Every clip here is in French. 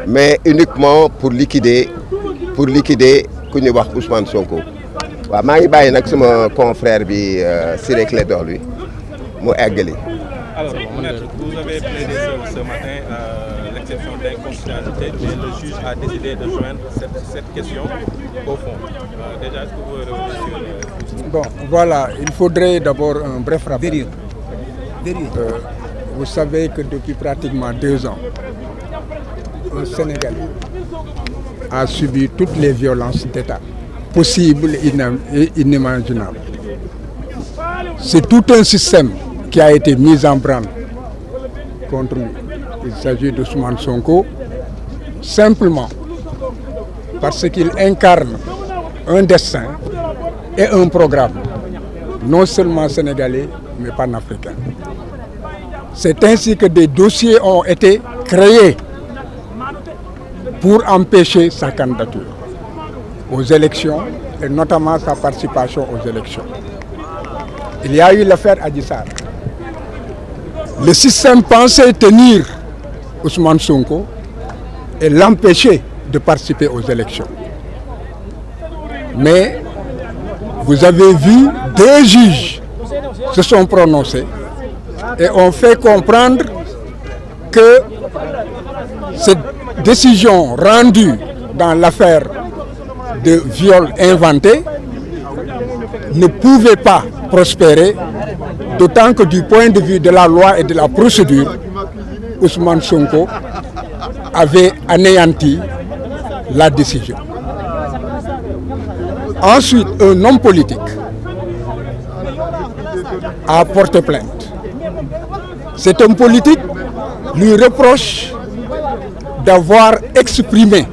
mais uniquement pour liquider ku ñuy wax Ousmane Sonko. waaw maa ngi bàyyi nag sama confrère bi Ciré Clédor Ly mu eggali. Alors, vous avez plaidé ce matin l'exception d'inconstitutionnalité, mais le juge a décidé de joindre cette question au fond. Déjà, est-ce que vous revenez sur... Bon, voilà, il faudrait d'abord un bref rappel. Vous savez que depuis pratiquement 2 ans, un Sénégalais a subi toutes les violences d'État possibles et inimaginables. C'est tout un système qui a été mis en branle contre lui. Il s'agit d'Ousmane Sonko, simplement parce qu'il incarne un destin et un programme, non seulement sénégalais, mais panafricain. C'est ainsi que des dossiers ont été créés pour empêcher sa candidature aux élections et notamment sa participation aux élections. Il y a eu l'affaire Adji Sarr. Le système pensait tenir Ousmane Sonko et l'empêcher de participer aux élections. Mais vous avez vu, 2 juges se sont prononcés et ont fait comprendre que cette décision rendue dans l'affaire de viol inventé ne pouvait pas prospérer, d'autant que du point de vue de la loi et de la procédure, Ousmane Sonko avait anéanti la décision. Ensuite, un homme politique a porté plainte. Cet homme politique lui reproche d'avoir exprimé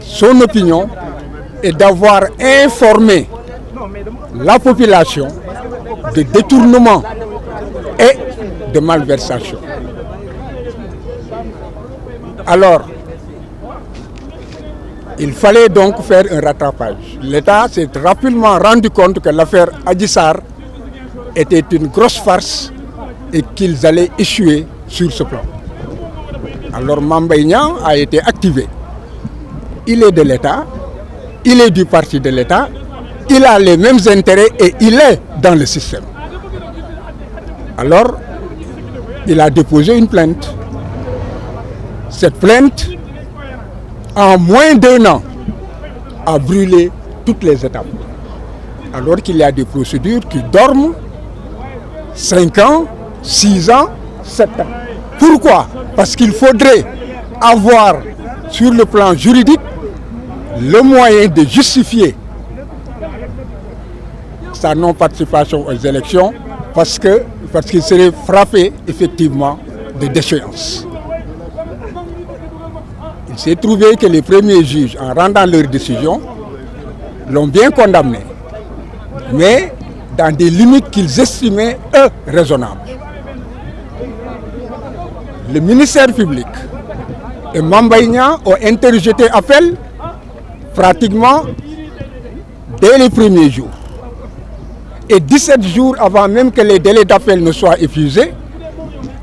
son opinion et d'avoir informé la population de détournement et de malversation. Alors, il fallait donc faire un rattrapage. L'État s'est rapidement rendu compte que l'affaire Adji Sarr était une grosse farce et qu'ils allaient échouer sur ce plan. Alors Mame Mbaye Niang a été activé. Il est de l'État, il est du parti de l'État, il a les mêmes intérêts et il est dans le système. Alors, il a déposé une plainte. Cette plainte, en moins d'1 an, a brûlé toutes les étapes. Alors qu'il y a des procédures qui dorment 5 ans, 6 ans, 7 ans. Pourquoi? Parce qu'il faudrait avoir sur le plan juridique le moyen de justifier sa non-participation aux élections parce qu'il serait frappé effectivement de déchéance. Il s'est trouvé que les premiers juges, en rendant leur décision, l'ont bien condamné, mais dans des limites qu'ils estimaient, eux, raisonnables. Le ministère public et Mame Mbaye Niang ont interjeté appel pratiquement dès les premiers jours. Et 17 jours avant même que les délais d'appel ne soient épuisés,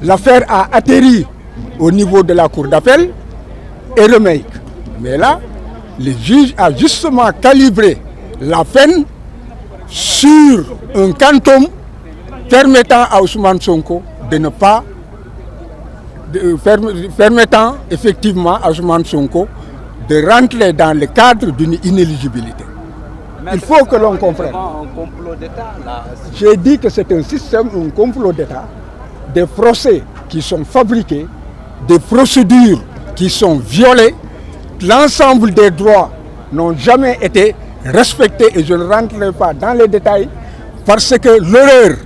l'affaire a atterri au niveau de la cour d'appel et remake. Mais là, le juge a justement calibré la peine sur un quantum permettant à Ousmane Sonko de ne pas permettant effectivement à Ousmane Sonko de rentrer dans le cadre d'une inéligibilité. Il faut que l'on comprenne. J'ai dit que c'est un système, un complot d'État, des procès qui sont fabriqués, des procédures qui sont violées, l'ensemble des droits n'ont jamais été respectés et je ne rentrerai pas dans les détails parce que l'erreur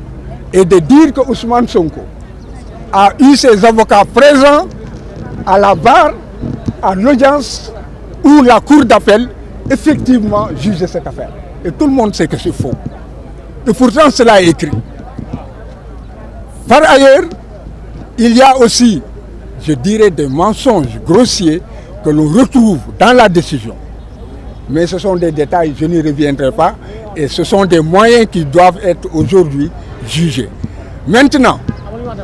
est de dire que Ousmane Sonko a eu ses avocats présents à la barre, à l'audience où la cour d'appel effectivement jugeait cette affaire. Et tout le monde sait que c'est faux. Et pourtant cela est écrit. Par ailleurs, il y a aussi, je dirais, des mensonges grossiers que l'on retrouve dans la décision. Mais ce sont des détails, je n'y reviendrai pas, et ce sont des moyens qui doivent être aujourd'hui jugés. Maintenant,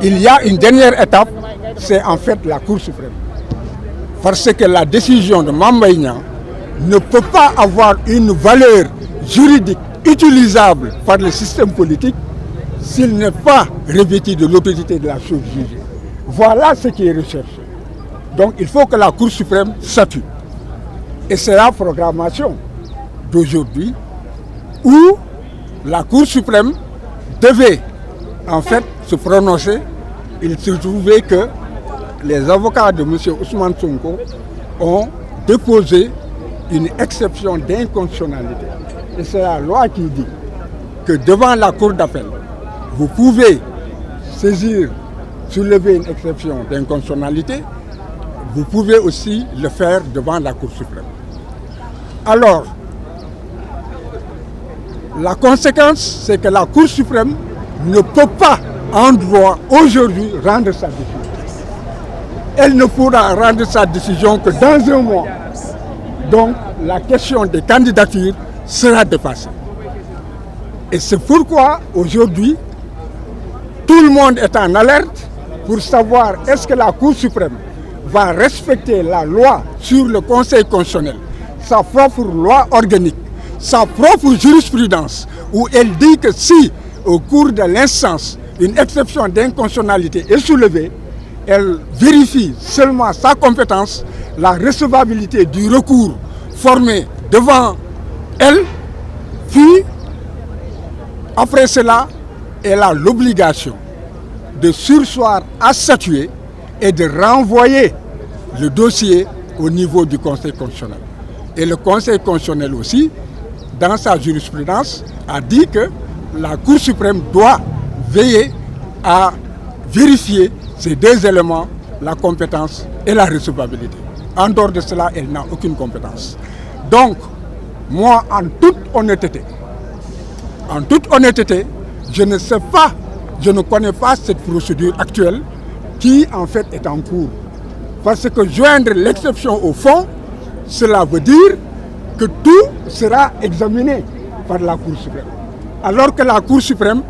il y a une dernière étape, c'est en fait la Cour suprême. Parce que la décision de Mame Mbaye Niang ne peut pas avoir une valeur juridique utilisable par le système politique s'il n'est pas revêtu de l'autorité de la chose jugée. Voilà ce qui est recherché. Donc il faut que la Cour suprême statue. Et c'est la programmation d'aujourd'hui où la Cour suprême devait en fait se prononcer. Il se trouvait que les avocats de M. Ousmane Sonko ont déposé une exception d'inconstitutionnalité. Et c'est la loi qui dit que devant la Cour d'appel, vous pouvez soulever une exception d'inconstitutionnalité, vous pouvez aussi le faire devant la Cour suprême. Alors, la conséquence, c'est que la Cour suprême ne peut pas, en droit, aujourd'hui, rendre sa décision. Elle ne pourra rendre sa décision que dans un mois. Donc, la question des candidatures sera dépassée. Et c'est pourquoi, aujourd'hui, tout le monde est en alerte pour savoir est-ce que la Cour suprême va respecter la loi sur le Conseil constitutionnel, sa propre loi organique, sa propre jurisprudence, où elle dit que si, au cours de l'instance, une exception d'inconstitutionnalité est soulevée, elle vérifie seulement sa compétence, la recevabilité du recours formé devant elle, puis, après cela, elle a l'obligation de surseoir à statuer et de renvoyer le dossier au niveau du Conseil constitutionnel. Et le Conseil constitutionnel aussi, dans sa jurisprudence, a dit que la Cour suprême doit veiller à vérifier ces deux éléments, la compétence et la recevabilité. En dehors de cela, elle n'a aucune compétence. Donc, moi, en toute honnêteté, je ne sais pas, je ne connais pas cette procédure actuelle qui, en fait, est en cours. Parce que joindre l'exception au fond, cela veut dire que tout sera examiné par la Cour suprême. Alors que la Cour suprême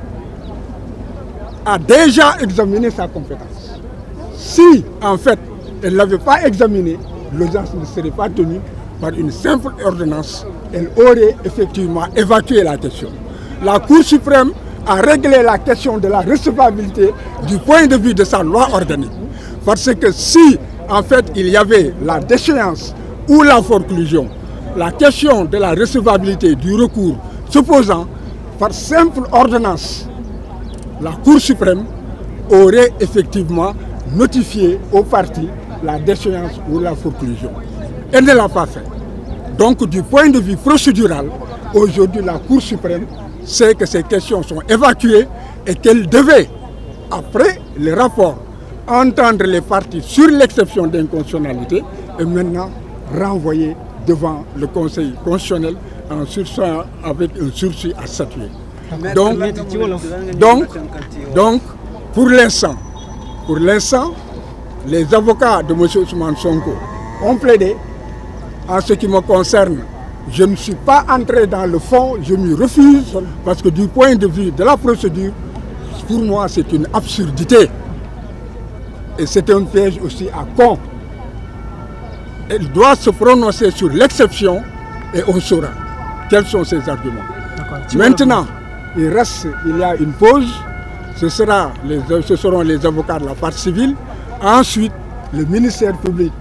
a déjà examiné sa compétence. Si, en fait, elle ne l'avait pas examiné, l'audience ne serait pas tenue par une simple ordonnance. Elle aurait effectivement évacué la question. La Cour suprême a réglé la question de la recevabilité du point de vue de sa loi organique. Parce que si, en fait, il y avait la déchéance ou la forclusion, la question de la recevabilité du recours se posant par simple ordonnance, la Cour suprême aurait effectivement notifié aux parties la déchéance ou la forclusion. Elle ne l'a pas fait. Donc, du point de vue procédural, aujourd'hui, la Cour suprême sait que ces questions sont évacuées et qu'elle devait, après le rapport, entendre les parties sur l'exception d'inconstitutionnalité et maintenant renvoyer devant le Conseil constitutionnel en sursis avec un sursis à statuer. Donc, pour l'instant, les avocats de M. Ousmane Sonko ont plaidé. En ce qui me concerne, je ne suis pas entré dans le fond, je m'y refuse, parce que du point de vue de la procédure, pour moi, c'est une absurdité. Et c'est un piège aussi à con. Elle doit se prononcer sur l'exception et on saura quels sont ses arguments. Maintenant, il y a une pause, ce seront les avocats de la partie civile. Ensuite, le ministère public,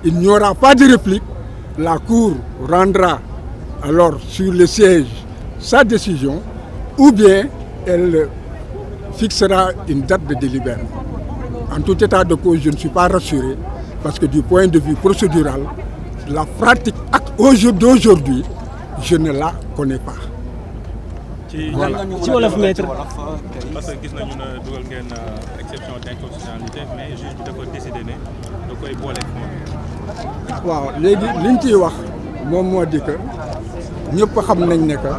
il n'y aura pas de réplique. La Cour rendra alors sur le siège sa décision ou bien elle fixera une date de délibération. En tout état de cause, je ne suis pas rassuré parce que du point de vue procédural, la pratique d'aujourd'hui, je ne la connais pas. Voilà. Parce que gis nañu ne dugal ngeen exception d'inconstitutionnalité mais juge bi dafa décidé ne da koy boole fond. waaw léegi liñ ciy wax moom moo di que ñëpp xam nañ ne que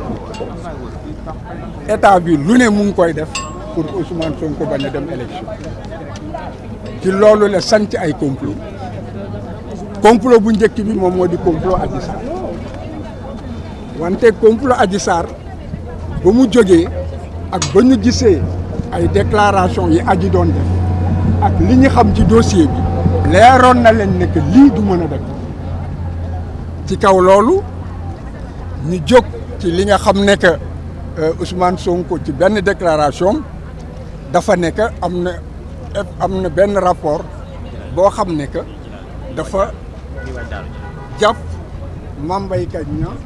état bi lu ne mu ngi koy def pour Ousmane Sonko bañ a dem élection ci loolu la sant ay complot bu njëkk bi moom moo di complot Adji Sarr wante complot Adji Sarr ba mu jógee ak ba ñu gisee ay déclaration yi Adji doon def ak li ñu xam ci dossier bi leeroon na leen ne que lii du mën a def ci kaw loolu ñu jóg ci li nga xam ne que Ousmane Sonko ci benn déclaration dafa ne que am na benn rapport boo xam ne que dafa jàpp Mame Mbaye Niang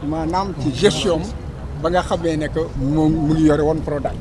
maanaam ci gestion ba nga xamee ne que moom mu ngi yore woon Prodac